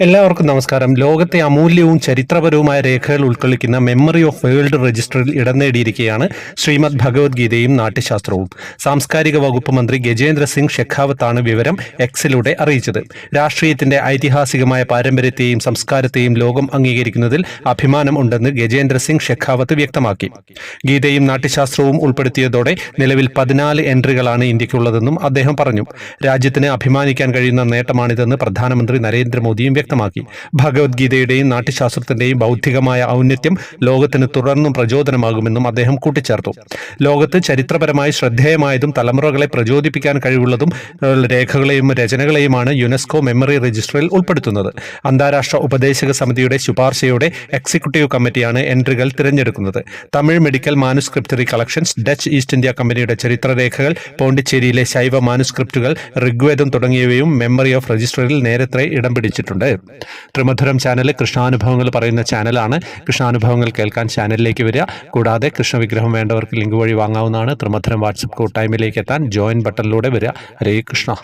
എല്ലാവർക്കും നമസ്കാരം. ലോകത്തെ അമൂല്യവും ചരിത്രപരവുമായ രേഖകൾ ഉൾക്കൊള്ളിക്കുന്ന മെമ്മറി ഓഫ് വേൾഡ് രജിസ്റ്ററിൽ ഇടം നേടിയിരിക്കുകയാണ് ശ്രീമദ് ഭഗവത്ഗീതയും നാട്യശാസ്ത്രവും. സാംസ്കാരിക വകുപ്പ് മന്ത്രി ഗജേന്ദ്ര സിംഗ് ഷെഖാവത്താണ് വിവരം എക്സിലൂടെ അറിയിച്ചത്. രാഷ്ട്രീയത്തിന്റെ ഐതിഹാസികമായ പാരമ്പര്യത്തെയും സംസ്കാരത്തെയും ലോകം അംഗീകരിക്കുന്നതിൽ അഭിമാനം ഉണ്ടെന്ന് ഗജേന്ദ്ര സിംഗ് ഷെഖാവത്ത് വ്യക്തമാക്കി. ഗീതയും നാട്യശാസ്ത്രവും ഉൾപ്പെടുത്തിയതോടെ നിലവിൽ 14 എൻട്രികളാണ് ഇന്ത്യക്കുള്ളതെന്നും അദ്ദേഹം പറഞ്ഞു. രാജ്യത്തിന് അഭിമാനിക്കാൻ കഴിയുന്ന നേട്ടമാണിതെന്ന് പ്രധാനമന്ത്രി നരേന്ദ്രമോദിയും വ്യക്തമാക്കി. ഭഗവത്ഗീതയുടെയും നാട്യശാസ്ത്രത്തിന്റെയും ബൗദ്ധികമായ ഔന്നത്യം ലോകത്തിന് തുടർന്നും പ്രചോദനമാകുമെന്നും അദ്ദേഹം കൂട്ടിച്ചേർത്തു. ലോകത്ത് ചരിത്രപരമായി ശ്രദ്ധേയമായതും തലമുറകളെ പ്രചോദിപ്പിക്കാൻ കഴിവുള്ളതും രേഖകളെയും രചനകളെയുമാണ് യുനെസ്കോ മെമ്മറി രജിസ്റ്ററിൽ ഉൾപ്പെടുത്തുന്നത്. അന്താരാഷ്ട്ര ഉപദേശക സമിതിയുടെ ശുപാർശയോടെ എക്സിക്യൂട്ടീവ് കമ്മിറ്റിയാണ് എൻട്രികൾ തിരഞ്ഞെടുക്കുന്നത്. തമിഴ് മെഡിക്കൽ മാനുസ്ക്രിപ്റ്ററി കളക്ഷൻസ്, ഡച്ച് ഈസ്റ്റ് ഇന്ത്യ കമ്പനിയുടെ ചരിത്രരേഖകൾ, പോണ്ടിച്ചേരിയിലെ ശൈവ മാനുസ്ക്രിപ്റ്റുകൾ, ഋഗ്വേദം തുടങ്ങിയവയും മെമ്മറി ഓഫ് രജിസ്റ്ററിൽ നേരത്തെ ഇടം പിടിച്ചിട്ടുണ്ട്. ത്രിമധുരം ചാനൽ കൃഷ്ണാനുഭവങ്ങൾ പറയുന്ന ചാനലാണ്. കൃഷ്ണാനുഭവങ്ങൾ കേൾക്കാൻ ചാനലിലേക്ക് വരിക. കൂടാതെ കൃഷ്ണവിഗ്രഹം വേണ്ടവർക്ക് ലിങ്ക് വഴി വാങ്ങാവുന്നതാണ്. ത്രിമധുരം വാട്സപ്പ് കൂട്ടായ്മയിലേക്ക് എത്താൻ ജോയിൻ ബട്ടണിലൂടെ വരിക. ഹരേ കൃഷ്ണ.